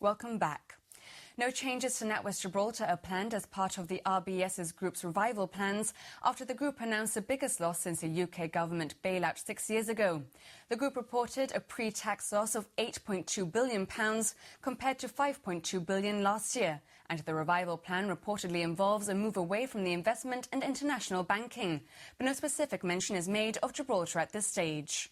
Welcome back. No changes to NatWest Gibraltar are planned as part of the RBS's group's revival plans after the group announced the biggest loss since a UK government bailout 6 years ago. The group reported a pre-tax loss of £8.2 billion compared to £5.2 billion last year, and the revival plan reportedly involves a move away from the investment and international banking. But no specific mention is made of Gibraltar at this stage.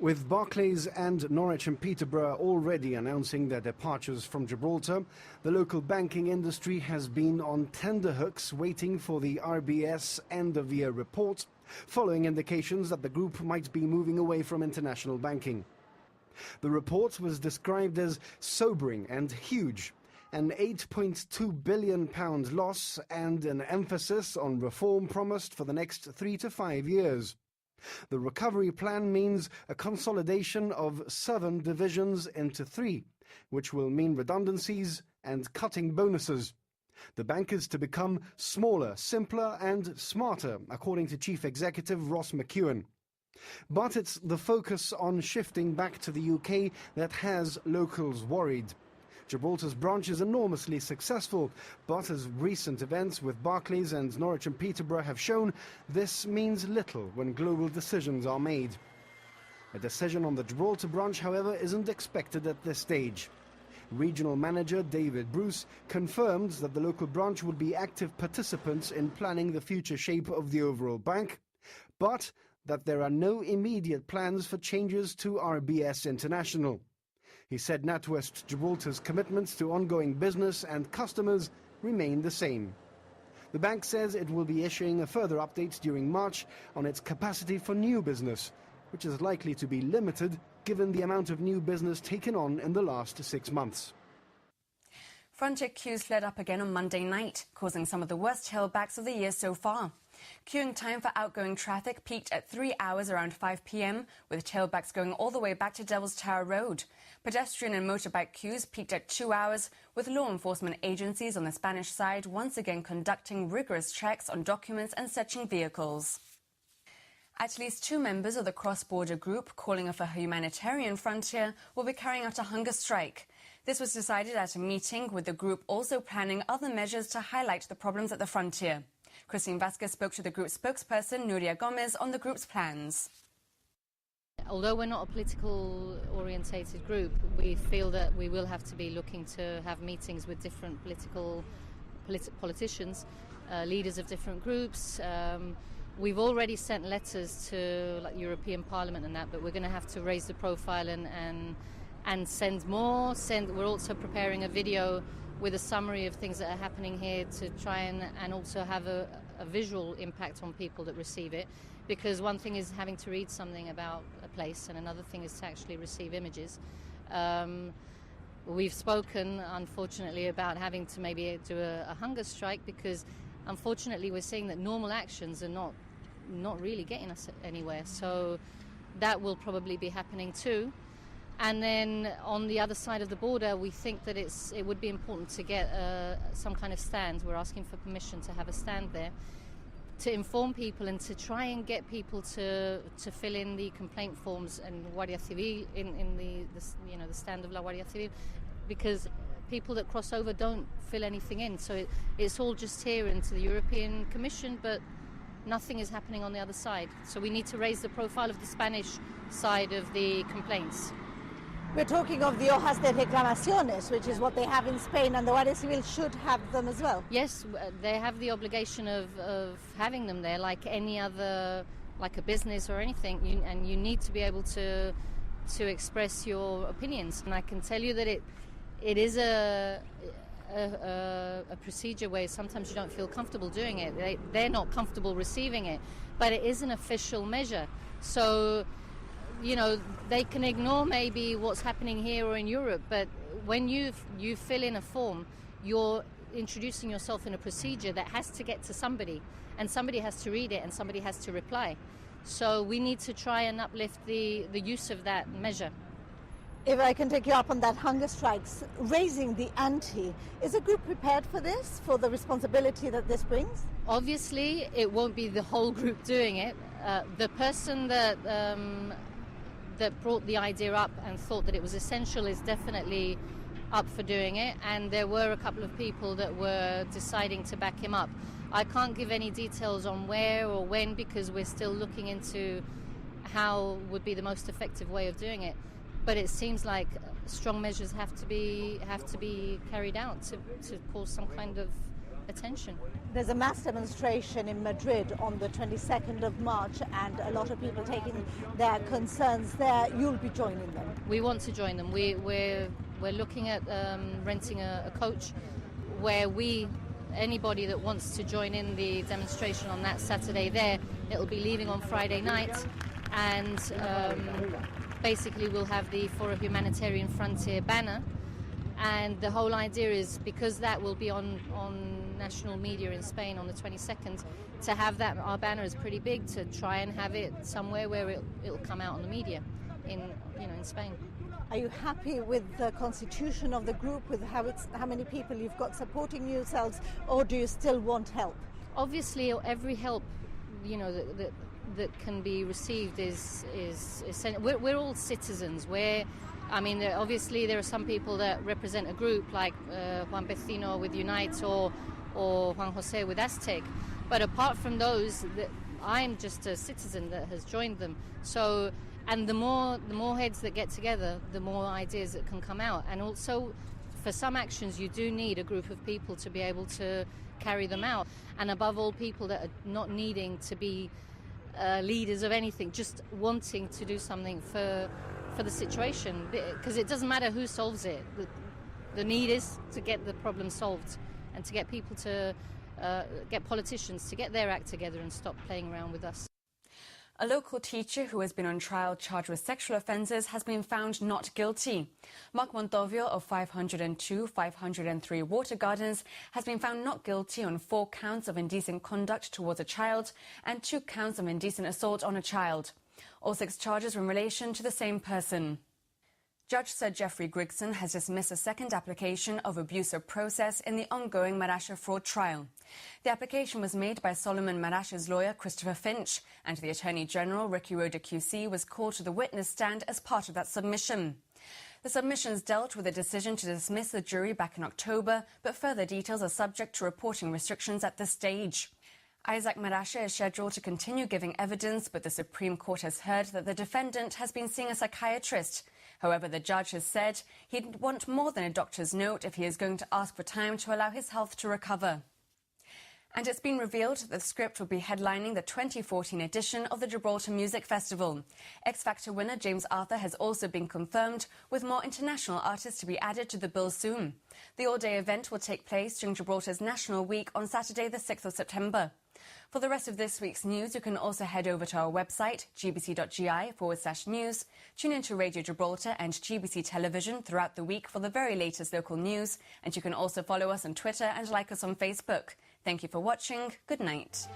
With Barclays and Norwich and Peterborough already announcing their departures from Gibraltar, the local banking industry has been on tenterhooks waiting for the RBS end-of-year report, following indications that the group might be moving away from international banking. The report was described as sobering and huge, an £8.2 billion loss and an emphasis on reform promised for the next 3 to 5 years. The recovery plan means a consolidation of 7 divisions into 3, which will mean redundancies and cutting bonuses. The bank is to become smaller, simpler and smarter, according to Chief Executive Ross McEwan. But it's the focus on shifting back to the UK that has locals worried. Gibraltar's branch is enormously successful, but as recent events with Barclays and Norwich and Peterborough have shown, this means little when global decisions are made. A decision on the Gibraltar branch, however, isn't expected at this stage. Regional manager David Bruce confirmed that the local branch would be active participants in planning the future shape of the overall bank, but that there are no immediate plans for changes to RBS International. He said NatWest Gibraltar's commitments to ongoing business and customers remain the same. The bank says it will be issuing a further update during March on its capacity for new business, which is likely to be limited given the amount of new business taken on in the last 6 months. Frontier queues flared up again on Monday night, causing some of the worst tailbacks of the year so far. Queuing time for outgoing traffic peaked at 3 hours around 5 p.m, with tailbacks going all the way back to Devil's Tower Road. Pedestrian and motorbike queues peaked at 2 hours, with law enforcement agencies on the Spanish side once again conducting rigorous checks on documents and searching vehicles. At least 2 members of the cross-border group calling for a humanitarian frontier will be carrying out a hunger strike. This was decided at a meeting, with the group also planning other measures to highlight the problems at the frontier. Christine Vasquez spoke to the group's spokesperson, Nuria Gomez, on the group's plans. Although we're not a political-orientated group, we feel that we will have to be looking to have meetings with different politicians, leaders of different groups. We've already sent letters to European Parliament and that, but we're going to have to raise the profile and send more. We're also preparing a video with a summary of things that are happening here to try and also have a visual impact on people that receive it. Because one thing is having to read something about a place and another thing is to actually receive images. We've spoken, unfortunately, about having to maybe do a hunger strike because, unfortunately, we're seeing that normal actions are not really getting us anywhere. So that will probably be happening too. And then on the other side of the border, we think that it would be important to get some kind of stand. We're asking for permission to have a stand there to inform people and to try and get people to fill in the complaint forms and Guardia Civil in the stand of La Guardia Civil, because people that cross over don't fill anything in. So it's all just here into the European Commission, but nothing is happening on the other side. So we need to raise the profile of the Spanish side of the complaints. We're talking of the hojas de reclamaciones, which is what they have in Spain, and the Guardia Civil should have them as well. Yes, they have the obligation of having them there, like any other, like a business or anything, and you need to be able to express your opinions. And I can tell you that it is a procedure where sometimes you don't feel comfortable doing it. They're not comfortable receiving it, but it is an official measure. So, they can ignore maybe what's happening here or in Europe, but when you fill in a form, you're introducing yourself in a procedure that has to get to somebody, and somebody has to read it and somebody has to reply. So we need to try and uplift the use of that measure. If I can take you up on that, hunger strikes, raising the ante, is the group prepared for this, for the responsibility that this brings? Obviously, it won't be the whole group doing it. The person that brought the idea up and thought that it was essential is definitely up for doing it, and there were a couple of people that were deciding to back him up. I can't give any details on where or when because we're still looking into how would be the most effective way of doing it. But it seems like strong measures have to be carried out to cause some kind of attention. There's a mass demonstration in Madrid on the 22nd of March, and a lot of people taking their concerns there. You'll be joining them. We want to join them. We're looking at renting a coach where anybody that wants to join in the demonstration on that Saturday there, it'll be leaving on Friday night, and basically we'll have the For a Humanitarian Frontier banner, and the whole idea is, because that will be on national media in Spain on the 22nd, to have that, our banner is pretty big, to try and have it somewhere where it'll come out on the media in Spain. Are you happy with the constitution of the group, with how many people you've got supporting yourselves, or do you still want help? Obviously, every help that can be received is we're all citizens. Obviously there are some people that represent a group like Juan Pecino with Unite or Juan Jose with Aztec, but apart from those, I'm just a citizen that has joined them. So, and the more heads that get together, the more ideas that can come out. And also, for some actions, you do need a group of people to be able to carry them out. And above all, people that are not needing to be leaders of anything, just wanting to do something for the situation. Because it doesn't matter who solves it. The need is to get the problem solved and to get people to get politicians to get their act together and stop playing around with us. A local teacher who has been on trial charged with sexual offences has been found not guilty. Mark Montovio of 503 Water Gardens has been found not guilty on 4 counts of indecent conduct towards a child and 2 counts of indecent assault on a child. All 6 charges were in relation to the same person. Judge Sir Geoffrey Grigson has dismissed a second application of abuse of process in the ongoing Marasha fraud trial. The application was made by Solomon Marasha's lawyer Christopher Finch, and the Attorney General Ricky Roda QC was called to the witness stand as part of that submission. The submissions dealt with a decision to dismiss the jury back in October, but further details are subject to reporting restrictions at this stage. Isaac Marasha is scheduled to continue giving evidence, but the Supreme Court has heard that the defendant has been seeing a psychiatrist. However, the judge has said he'd want more than a doctor's note if he is going to ask for time to allow his health to recover. And it's been revealed that the script will be headlining the 2014 edition of the Gibraltar Music Festival. X Factor winner James Arthur has also been confirmed, with more international artists to be added to the bill soon. The all-day event will take place during Gibraltar's National Week on Saturday the 6th of September. For the rest of this week's news, you can also head over to our website, gbc.gi/news, tune into Radio Gibraltar and GBC Television throughout the week for the very latest local news, and you can also follow us on Twitter and like us on Facebook. Thank you for watching. Good night.